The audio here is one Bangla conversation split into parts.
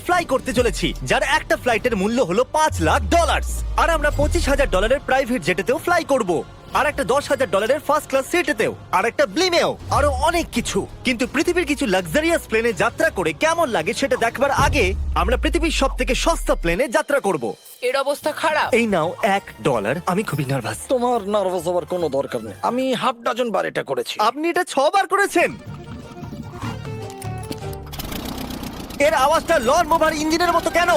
ফ্লাই করতে চলেছি, যার একটা ফ্লাইটের মূল্য হলো $5,00,000। আর আমরা $25,000 প্রাইভেট জেটেতেও ফ্লাই করব, আর একটা $10,000 ফার্স্ট ক্লাস সিটেতেও, আর একটা ব্লিমেও, আরো অনেক কিছু। কিন্তু পৃথিবীর কিছু লাক্সারিয়াস প্লেনে যাত্রা করে কেমন লাগে সেটা দেখবার আগে আমরা পৃথিবীর সব থেকে সস্তা প্লেনে যাত্রা করব। এর অবস্থা খারাপ। এই নাও $1। আমি খুবই নার্ভাস। তোমার নার্ভাস হওয়ার কোনো দরকার নেই, আমি হাফ ডজন বার এটা করেছি। আপনি এটা 6 বার করেছেন। এর আওয়াজটা লন মোভার ইঞ্জিনের মতো কেন?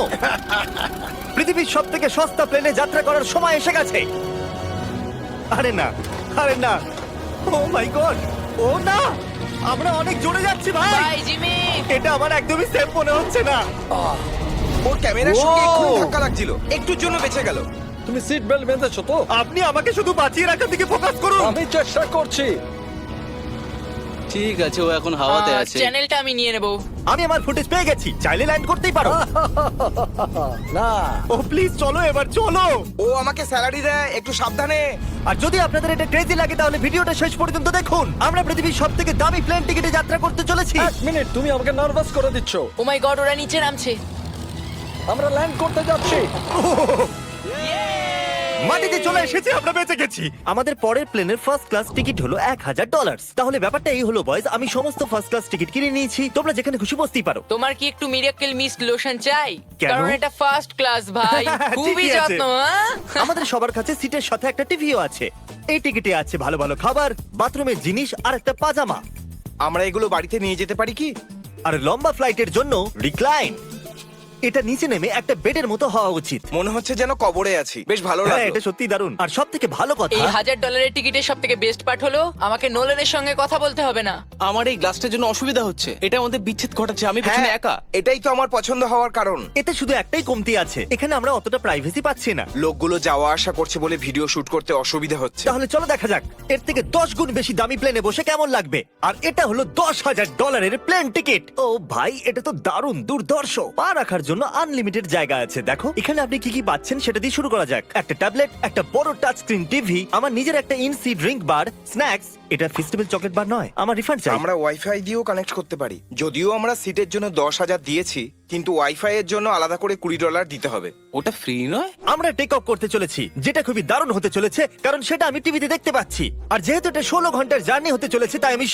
পৃথিবীর সব থেকে সস্তা প্লেনে যাত্রা করার সময় এসে গেছে। আরে না, আরে না, ও মাই গড, ও না, আমরা অনেক জোরে যাচ্ছি ভাই। Bye Jimmy. এটা আমার একদমই সেফ মনে হচ্ছে না। ওর ক্যামেরার সঙ্গে Wow! এক্ষুনি ধাক্কা লাগছিল, একটুর জন্য বেঁচে গেল। তুমি সিট বেল্ট বেঁধেছো তো? আপনি আমাকে শুধু বাঁচিয়ে রাখার দিকে ফোকাস করুন। আমি চেষ্টা করছি। ঠিক আছে, ও এখন হাওয়াতে আছে। চ্যানেলটা আমি নিয়ে নেব। আমি আমার ফুটেজ পেয়ে গেছি, চাইলে ল্যান্ড করতেই পারো। না, ও প্লিজ চলো, এবার চলো। ও আমাকে স্যালারি দেয়, একটু সাবধানে। আর যদি আপনাদের এটা ক্রেজি লাগে তাহলে ভিডিওটা শেষ পর্যন্ত দেখুন। আমরা পৃথিবীর সব থেকে দামি প্লেন টিকিটে যাত্রা করতে চলেছি। এক মিনিট, তুমি আমাকে নার্ভাস করে দিচ্ছ। ও মাই গড, ওরা নিচে নামছে। আমরা ল্যান্ড করতে যাচ্ছি। মাটিতে চলে এসেছি, আমরা বেঁচে গেছি। আমাদের পরের প্লেনের ফার্স্ট ক্লাস টিকিট হলো $1,000। তাহলে ব্যাপারটা এই হলো বয়স, আমি সমস্ত ফার্স্ট ক্লাস টিকিট কিনে নিয়েছি, তোমরা যেখানে খুশি বসতেই পারো। তোমার কি একটু মিরাকেল মিস্ট লোশন চাই? কেন? কারণ এটা ফার্স্ট ক্লাস ভাই, খুবই ঠিকই আছে। যত্ন। হ্যাঁ? আমাদের সবার কাছে সিটের সাথে একটা টিভিও আছে। এই টিকিটে আছে ভালো ভালো খাবার, বাথরুমের জিনিস আর একটা পাজামা। আমরা এগুলো বাড়িতে নিয়ে যেতে পারি কি? আর লম্বা ফ্লাইটের জন্য রিক্লাইন। এটা নিচে নেমে একটা বেডের মতো হওয়া উচিত। মনে হচ্ছে যেন কবরে আছি, বেশ ভালো হ্যাঁ, লাগলো। এটা সত্যি দারুণ। আর সব থেকে ভালো কথা, এই $1,000 টিকিটের সব থেকে বেস্ট পার্ট হলো আমাকে নোলেনের সঙ্গে কথা বলতে হবে না। আমার এই গ্লাসটার জন্য অসুবিধা হচ্ছে, এটা আমাদের বিচ্ছেদ ঘটাচ্ছে। আমি পেছনে হ্যাঁ, একা। এটাই তো আমার পছন্দ হওয়ার কারণ। এতে শুধু একটাই কমতি আছে, এখানে আমরা অতটা প্রাইভেসি পাচ্ছি না। লোকগুলো যাওয়া আসা করছে বলে ভিডিও শুট করতে অসুবিধা হচ্ছে। তাহলে চলো দেখা যাক এর থেকে 10 গুণ বেশি দামি প্লেনে বসে কেমন লাগবে। আর এটা হলো $10,000 প্লেন টিকিট। ও ভাই, এটা তো দারুণ দুর্ধর্ষ। পা রাখার জন্য আনলিমিটেড জায়গা আছে। দেখো এখানে আপনি কি কি পাচ্ছেন সেটা দিয়ে শুরু করা যাক। একটা ট্যাবলেট, একটা বড় টাচ স্ক্রিন টিভি, আমার নিজের একটা ইনসি ড্রিঙ্ক বার, স্ন্যাক্স। এটা ফেস্টিভ্যাল চকলেট বার নয়, আমার রিফান্ড চাই। আমরা ওয়াইফাই দিয়েও কানেক্ট করতে পারি। যদিও আমরা সিটের জন্য 10,000 দিয়েছি, কিন্তু ওয়াইফাই এর জন্য আলাদা করে $20 দিতে হবে। ওটা ফ্রি নয়? আমরা টেক অফ করতে চলেছি, যেটা খুবই দারুণ হতে চলেছে, কারণ সেটা আমি টিভিতে দেখতে পাচ্ছি। আর যেহেতু এটা 16 ঘন্টার জার্নি হতে চলেছে, তাই আমি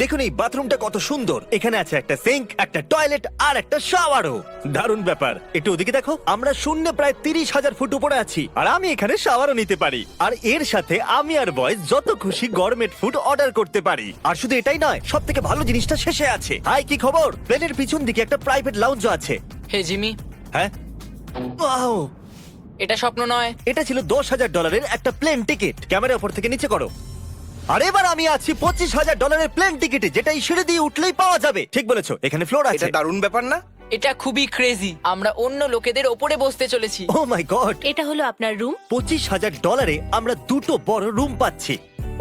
দেখুন এই বাথরুমটা কত সুন্দর। এখানে আছে একটা সিঙ্ক, একটা টয়লেট আর একটা শাওয়ারও। দারুণ ব্যাপার। একটু ওদিকে দেখো, আমরা শূন্যে প্রায় 30,000 ফুট উপরে আছি, আর আমি এখানে শাওয়ারও নিতে পারি। আর এর সাথে আমি আর বয়স যত খুশি গরমেট ফুড অর্ডার করতে পারি। আর শুধু এটাই নয়, সব থেকে ভালো জিনিসটা শেষে আছে। হাই, কি খবর? প্লেনের পিছন দিকে একটা প্রাইভেট লাউঞ্জও আছে। হে জিমি, হ্যাঁ, ওয়াও, এটা স্বপ্ন নয়। এটা ছিল $10,000 একটা প্লেন টিকিট। ক্যামেরা উপর থেকে নিচে করো। আর এবার আমি আছি $25,000 প্লেন টিকিটে, যেটা এই সিঁড়ি দিয়ে উঠলেই পাওয়া যাবে। ঠিক বলেছো, এখানে ফ্লোর আছে। এটা দারুণ ব্যাপার না? এটা খুবই ক্রেজি। আমরা অন্য লোকেদের ওপরে বসতে চলেছি। ও মাই গড, এটা হলো আপনার রুম। $25,000 আমরা দুটো বড় রুম পাচ্ছি।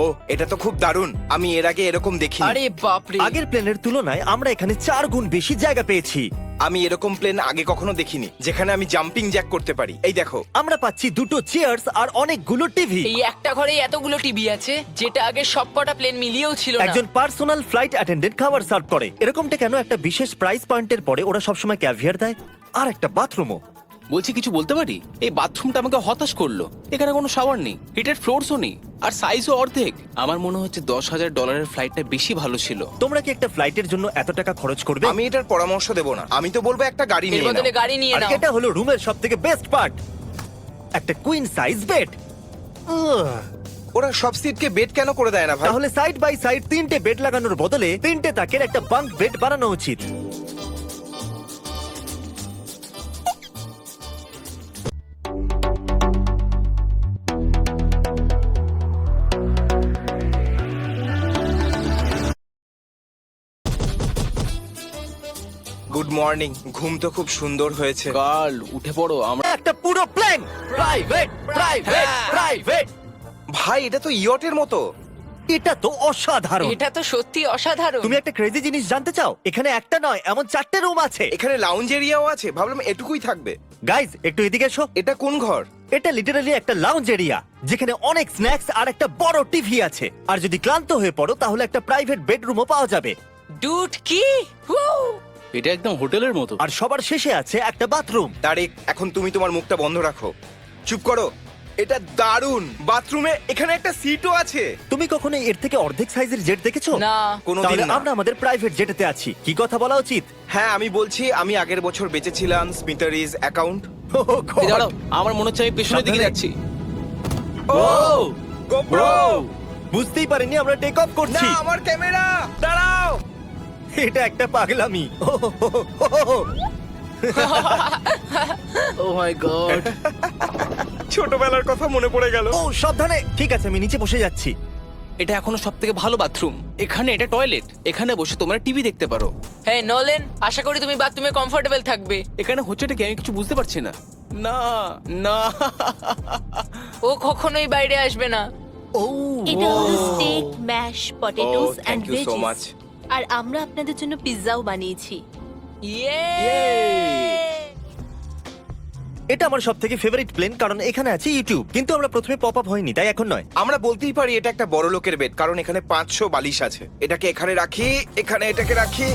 ও, এটা তো খুব দারুণ। আমি এর আগে এরকম দেখিনি। আরে বাপরে। আগের প্লেনের তুলনায় আমরা এখানে 4 গুণ বেশি জায়গা পেয়েছি। আমি এরকম প্লেন আগে কখনো দেখিনি, যেখানে আমি জাম্পিং জ্যাক করতে পারি। এই দেখো, আমরা পাচ্ছি দুটো চেয়ার্স আর অনেকগুলো টিভি। এই একটা ঘরে এতগুলো টিভি আছে, যেটা আগে সবকটা প্লেন মিলিয়েও ছিল না। একজন পার্সোনাল ফ্লাইট অ্যাটেন্ডেন্ট খাবার সার্ভ করে। এরকমটা কেন? একটা বিশেষ প্রাইস পয়েন্টের পরে ওরা সবসময় ক্যাভিয়ার দেয়। আর একটা বাথরুমও। বলছি, কিছু বলতে পারি? এই বাথরুমটা আমাকে হতাশ করলো। এখানে কোনো শাওয়ার নেই, হিটেড ফ্লোরসও নেই, আর সাইজও অর্ধেক। আমার মনে হচ্ছে $10,000 ফ্লাইটটা বেশি ভালো ছিল। তোমরা কি একটা ফ্লাইটের জন্য এত টাকা খরচ করবে? আমি এটার পরামর্শ দেব না। আমি তো বলবো একটা গাড়ি এর নিয়ে বদলে নাও। গাড়ি নিয়ে আর নাও। এটা হলো রুমের সবথেকে বেস্ট পার্ট, একটা কুইন সাইজ বেড। ওরা সব সিটকে বেড কেন করে দেয় না ভাই? তাহলে সাইড বাই সাইড 3টে বেড লাগানোর বদলে 3টে তাকের একটা বাঙ্ক বেড বানানো উচিত। Good morning. ঘুম তো খুব সুন্দর হয়েছে। কাল উঠে পড়ো, আমরা একটা পুরো প্লেন, প্রাইভেট প্রাইভেট প্রাইভেট। ভাই, এটা তো ইয়টের মতো। এটা তো অসাধারণ। এটা তো সত্যি অসাধারণ। তুমি একটা ক্রেজি জিনিস জানতে চাও? এখানে একটা নয়, এমন 4টে রুম আছে। এখানে লাউঞ্জ এরিয়াও আছে। ভাবলাম এটুকুই থাকবে। গাইজ, একটু এদিকে এসো। এটা কোন ঘর? এটা লিটারালি একটা লাউঞ্জ এরিয়া, যেখানে অনেক স্ন্যাক্স আর একটা বড় টিভি আছে। আর যদি ক্লান্ত হয়ে পড়ো তাহলে একটা প্রাইভেট বেডরুমও পাওয়া যাবে। ডুড কি? Woo! এটা একদম হোটেলের মতো। আর সবার শেষে আছে একটা বাথরুম। তারিক, এখন তুমি তোমার মুখটা বন্ধ রাখো। চুপ করো। এটা দারুণ। বাথরুমে এখানে একটা সিটও আছে। তুমি কখনো এর থেকে অর্ধেক সাইজের জেট দেখেছো? না। কোনোদিন তাহলে না। আমরা আমাদের প্রাইভেট জেটেতে আছি, কি কথা বলা উচিত? হ্যাঁ, আমি বলছি আমি আগের বছর বেঁচেছিলাম স্মিথারিজ অ্যাকাউন্ট। Oh God! এই দাঁড়াও, আমার মনে হচ্ছে আমি পেছনের দিকে সাবধানে। যাচ্ছি। ও গোপ্রো! বুঝতেই পারিনি আমরা টেক অফ না, করছি। আমার ক্যামেরা! দাঁড়াও! এটা একটা পাগলামি। ও মাই গড। ছোটবেলার কথা মনে পড়ে গেল। ও সাবধানে। ঠিক আছে, আমি নিচে বসে যাচ্ছি। এটা এখনো সবথেকে ভালো বাথরুম। এখানে এটা টয়লেট, এখানে বসে তোমরা টিভি দেখতে পারো। হ্যাঁ নোলেন, আশা করি তুমি বাথরুমে কমফোর্টেবল থাকবে। এখানে হচ্ছেটা কি আমি কিছু বুঝতে পারছি না। না না, ও কখনোই বাইরে আসবে না। ও এটা হলো steak, mash, potatoes Oh, and thank you so veggies. much. আর আমরা আপনাদের জন্য পিৎজাও বানিয়েছি। ইয়ে! এটা আমার সবথেকে ফেভারিট প্লেন, কারণ এখানে আছে ইউটিউব। কিন্তু আমরা প্রথমে পপ আপ হয়নি, তাই এখন নয়। আমরা বলতেই পারি এটা একটা বড় লোকের বেড, কারণ এখানে 500 বালিশ আছে। এটাকে এখানে রাখি, এখানে এটাকে রাখি।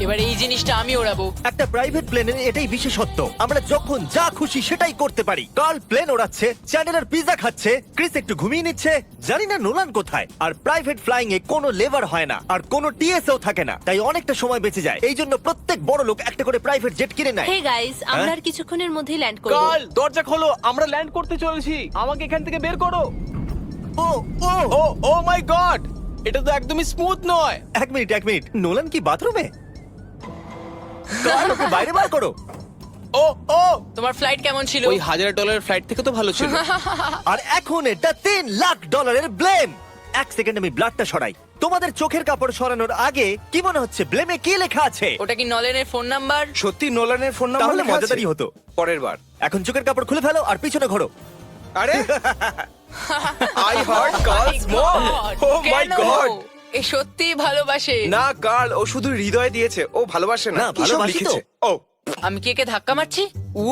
এবার এই জিনিসটা আমি ওড়াবো। একটা প্রাইভেট প্লেনের এটাই বিশেষত্ব, আমরা যখন যা খুশি সেটাই করতে পারি। কার্ল প্লেন ওড়াচ্ছে, চ্যান্ডেলার পিৎজা খাচ্ছে, ক্রিস একটু ঘুমিয়ে নিচ্ছে, জানি না নোলান কোথায়। আর প্রাইভেট ফ্লাইং এ কোনো লেবার হয় না, আর কোনো টিএসও থাকে না, তাই অনেকটা সময় বেঁচে যায়। এই জন্য প্রত্যেক বড় লোক একটা করে প্রাইভেট জেট কিনে নেয়। হে গাইস, আমরা আর কিছুক্ষণের মধ্যেই ল্যান্ড করব। কাল দরজা খোলো, আমরা ল্যান্ড করতে চলেছি। আমাকে এখান থেকে বের করো। ও ও ও ও মাই গড, এটা তো একদমই স্মুথ নয়। এক মিনিট, নোলান কি বাথরুমে? কার্ল, ওকে বাইরে বার করো। ও ও, তোমার ফ্লাইট কেমন ছিল? ওই $1000 ফ্লাইট থেকে তো ভালো ছিল। আর এখন এটা $3 লাখ ব্লেম। এক সেকেন্ড আমি ব্লাডটা সরাই। তোমাদের চোখের কাপড় সরানোর আগে কি মনে হচ্ছে ব্লেমে কি লেখা আছে? ওটা কি নলেনের ফোন নাম্বার? সত্যি নোলানের ফোন নাম্বার তাহলে লেখা আছে? মজাদারই হতো। পরের বার। এখন চোখের কাপড় খুলে ফেলো আর পিছনে ঘোরো। আরে আই হার্ট গার্লস মোর। ও মাই কেন? গড! এ সত্যিই ভালোবাসে। না গার্ল, ও শুধু হৃদয় দিয়েছে, ও ভালোবাসে না। না, কি সব ভালোবাসি তো। লিখেছে? ও আমি কি একে ধাক্কা মারছি? ও,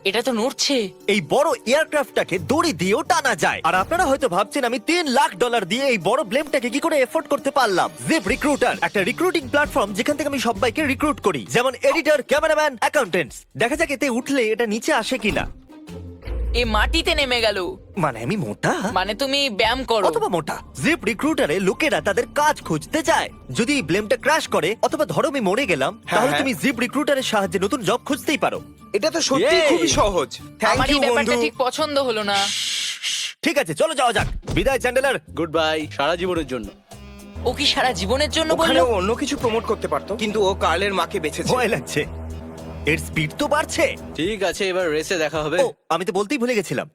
এটা তো নড়ছে। এই বড় এয়ারক্রাফটটাকে দড়ি দিয়েও টানা যায়। আর আপনারা হয়তো ভাবছেন আমি $3 লাখ দিয়ে এই বড় ব্লেমটাকে কি করে এফোর্ড করতে পারলাম। জিপ রিক্রুটার একটা রিক্রুটিং প্ল্যাটফর্ম যেখান থেকে আমি সবাইকে রিক্রুট করি, যেমন এডিটর, ক্যামেরাম্যান, অ্যাকাউন্টেন্টস। দেখা যাক এতে উঠলে এটা নিচে আসে কিনা। এ মাটিতে নেমে গেল। মানে আমি মোটা মানে তুমি ব্যায়াম করো। অথবা মোটা। জিপ রিক্রুটারে লোকেরা তাদের কাজ খুঁজতে যায়। যদি এই ব্লেমটা ক্র্যাশ করে অথবা ধরো আমি মরে গেলাম, তাহলে হ্যাঁ। তুমি জিপ রিক্রুটারের সাহায্যে নতুন জব খুঁজতেই পারো। এটা তো সত্যি Yay! খুবই সহজ। থ্যাংক আমার ইউ এই ব্যাপারটা বন্ধু। ঠিক পছন্দ হলো না। ঠিক আছে, চলো যাওয়া যাক। বিদায় চ্যান্ডেলার। গুড বাই, সারা জীবনের জন্য। ও কি সারা জীবনের জন্য ওখানে বললো? ও অন্য কিছু প্রমোট করতে পারতো, কিন্তু ও কার্লের মাকে বেঁচেছে। ভয় লাগছে, এর স্পিড তো বাড়ছে। ঠিক আছে, এবার রেসে দেখা হবে। ও, আমি তো বলতেই ভুলে গেছিলাম,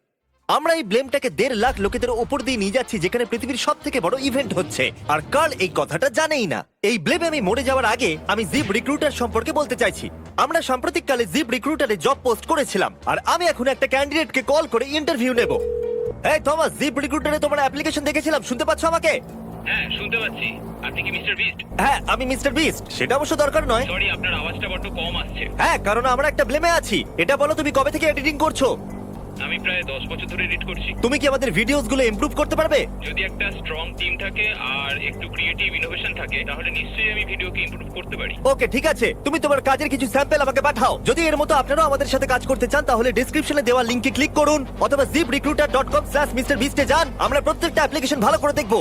আমরা এই ব্লেমটাকে 1.5 লাখ লোকেদের ওপর দিয়ে নিয়ে যাচ্ছি, যেখানে পৃথিবীর সব থেকে বড় ইভেন্ট হচ্ছে। আর কার্ল এই কথাটা জানেই না। এই ব্লেমে আমি মরে যাওয়ার আগে আমি জিপ রিক্রুটার সম্পর্কে বলতে চাইছি। আমরা সাম্প্রতিককালে জিপ রিক্রুটারে জব পোস্ট করেছিলাম, আর আমি এখন একটা ক্যান্ডিডেটকে কল করে ইন্টারভিউ নেব। এই থমাস, জিপ রিক্রুটারে তোমার অ্যাপ্লিকেশন দেখেছিলাম, শুনতে পাচ্ছ আমাকে? হ্যাঁ শুনতে পাচ্ছি। আপনি কি মিস্টার বিস্ট? হ্যাঁ, আমি মিস্টার বিস্ট। সেটা অবশ্য দরকার নয়। সরি, আপনার আওয়াজটা বড্ড কম আসছে। হ্যাঁ, কারণ আমরা একটা ব্লেমে আছি। এটা বলো, তুমি কবে থেকে এডিটিং করছো? আমি প্রায় 10 বছর ধরে এডিট করছি। তুমি কি আমাদের ভিডিওস গুলো ইমপ্রুভ করতে পারবে? যদি একটা স্ট্রং টিম থাকে আর একটু ক্রিয়েটিভ ইনোভেশন থাকে, তাহলে নিশ্চয়ই আমি ভিডিওকে ইমপ্রুভ করতে পারি। ওকে, ঠিক আছে, তুমি তোমার কাজের কিছু স্যাম্পল আমাকে পাঠাও। যদি এর মতো আপনারাও আমাদের সাথে কাজ করতে চান, তাহলে ডেসক্রিপশনে দেওয়া লিংকে ক্লিক করুন অথবা ziprecruiter.com/mrbeast এ যান। আমরা প্রত্যেকটা অ্যাপ্লিকেশন ভালো করে দেখব।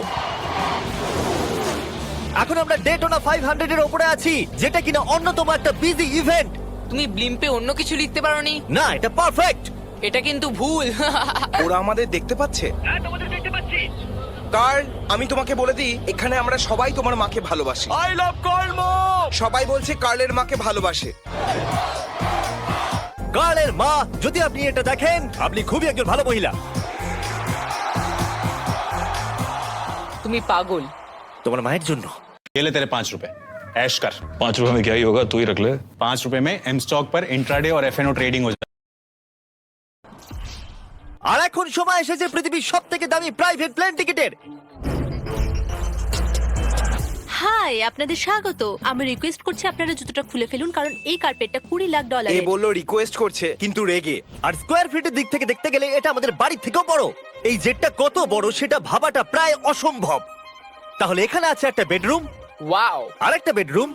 এখন আমরা ডেটোনা 500 এর উপরে আছি, যেটা কিনা অন্যতম একটা বিজি ইভেন্ট। তুমি ব্লিম্পে অন্য কিছু লিখতে পারোনি? না, এটা পারফেক্ট। এটা কিন্তু ভুল। ওরা আমাদের দেখতে পাচ্ছে। হ্যাঁ, তোমাদের দেখতে পাচ্ছি। কার্ল, আমি তোমাকে বলে দিই, এখানে আমরা সবাই তোমার মাকে ভালোবাসি। আই লাভ কার্ল মম। সবাই বলছে কার্লের মাকে ভালোবাসে। কার্লের মা, যদি আপনি এটা দেখেন, আপনি খুবই একজন ভালো মহিলা। তুমি পাগল। তোমার মায়ের জন্য। ये ले तेरे ₹5 ऐश कर। ₹5 में क्या ही होगा, तू ही रख ले। ₹5 में एम स्टॉक पर इंट्राडे और एफएनओ ट्रेडिंग हो जाए। আর এখন সময় এসেছে পৃথিবীর সবথেকে দামি প্রাইভেট প্লেন টিকেটের। হাই, আপনাদের স্বাগত। আমি রিকোয়েস্ট করছি আপনারা জুতোটা খুলে ফেলুন, কারণ এই কার্পেটটা $20 লাখ। এ বললো রিকোয়েস্ট করছে কিন্তু রেগে। আর স্কোয়ার ফিটের দিক থেকে দেখতে গেলে এটা আমাদের বাড়ির থেকেও বড়। এই জেটটা কত বড় সেটা ভাবাটা প্রায় অসম্ভব। তাহলে এখানে আছে একটা বেডরুম, ওয়াও, আরেকটা বেডরুম,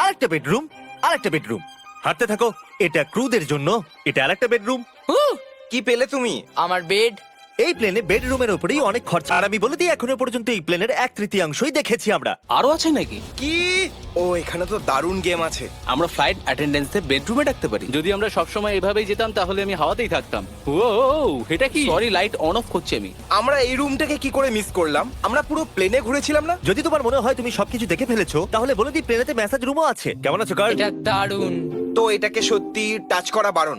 আরেকটা বেডরুম, আরেকটা বেডরুম। হাঁটতে থাকো। এটা ক্রুদের জন্য, এটা আরেকটা বেডরুম। কি পেলে তুমি? আমার বেড। এই প্লেনে বেডরুমের উপরেই অনেক খরচা। আর আমি বলে দিই, এখনো পর্যন্ত এই প্লেনের 1/3 দেখেছি আমরা। আরো আছে নাকি? কি? ও এখানে তো দারুণ গেম আছে। আমরা ফ্লাইট অ্যাটেন্ডেন্সে বেডরুমে ডাকতে পারি। যদি আমরা সবসময় এভাবেই যেতাম তাহলে আমি হাওয়াতেই থাকতাম। ও এটা কি? সরি, লাইট অন অফ করছি আমি। আমরা এই রুমটাকে কি করে মিস করলাম? আমরা পুরো প্লেনে ঘুরেছিলাম না? যদি তোমার মনে হয় তুমি সবকিছু দেখে ফেলেছো, তাহলে বলে দিই প্লেনেতে ম্যাসাজ রুমও আছে। কেমন আছো কার্ল? এটা দারুণ। তো এটাকে সত্যি টাচ করা বারণ।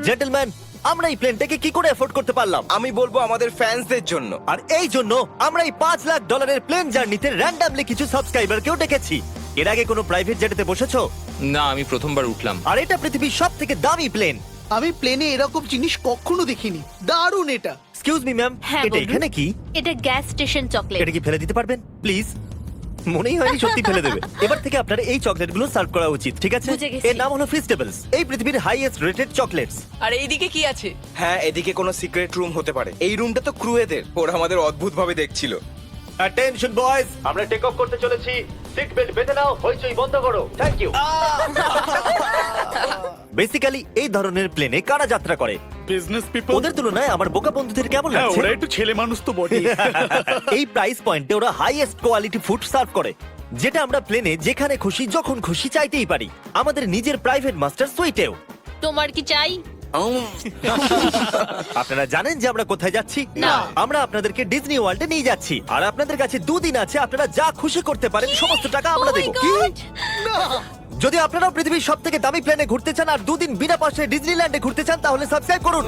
জেন্টলম্যান, আমরা এই প্লেনটাকে কি করে এফোর্ড করতে পারলাম? আমি বলবো আমাদের ফ্যান্সদের জন্য। আর এই জন্য আমরা এই $5 লাখ প্লেন জার্নিতে র্যান্ডমলি কিছু সাবস্ক্রাইবারকেও ডেকেছি। এর আগে কোনো প্রাইভেট জেটেতে বসেছো? না, আমি প্রথমবার উঠলাম। আর এটা পৃথিবীর সব থেকে দামি প্লেন। আমি প্লেনে এরকম জিনিস কখনো দেখিনি। দারুণ এটা। এক্সকিউজ মি ম্যাম, হ্যাঁ, এটা বলুন। এখানে কি? এটা গ্যাস স্টেশন চকলেট। এটা কি ফেলে দিতে পারবেন প্লিজ? মনেই হয়নি সত্যি ফেলে দেবে। এবার থেকে আপনার এই চকলেটগুলো সার্ভ করা উচিত, ঠিক আছে? বুঝে গেছি। এর নাম হলো ফিস্টেবলস, এই পৃথিবীর হাইয়েস্ট রেটেড চকলেটস। আর এইদিকে কি আছে? হ্যাঁ, এদিকে কোনো সিক্রেট রুম হতে পারে। এই রুমটা তো ক্রুয়েদের। ওরা আমাদের অদ্ভুত ভাবে দেখছিল। অ্যাটেনশন বয়েজ, আমরা টেক অফ করতে চলেছি। সিট বেল্ট বেঁধে নাও, হইচই বন্ধ করো। Thank you. বেসিক্যালি এই ধরনের প্লেনে কারা যাত্রা করে? Business people. ওদের তুলনায় আমার বোকা বন্ধুদের কেমন লাগছে? একটু ছেলে মানুষ তো বটে। এই প্রাইস পয়েন্টে ওরা হাইয়েস্ট কোয়ালিটি ফুড সার্ভ করে, যেটা আমরা প্লেনে যেখানে খুশি যখন খুশি চাইতেই পারি। আমাদের নিজের প্রাইভেট মাস্টার সুইটেও। তোমার কি চাই? আপনারা জানেন যে আমরা কোথায় যাচ্ছি? না। আমরা আপনাদেরকে ডিজনি ওয়ার্ল্ডে নিয়ে যাচ্ছি। আর আপনাদের কাছে 2 দিন আছে, আপনারা যা খুশি করতে পারেন সমস্ত টাকা আমরা Oh my দেবো। God! যদি আপনারাও পৃথিবীর সব থেকে দামি প্লেনে ঘুরতে চান আর 2 দিন বিনা পয়সায় ডিজনিল্যান্ডে ঘুরতে চান, তাহলে সাবস্ক্রাইব করুন।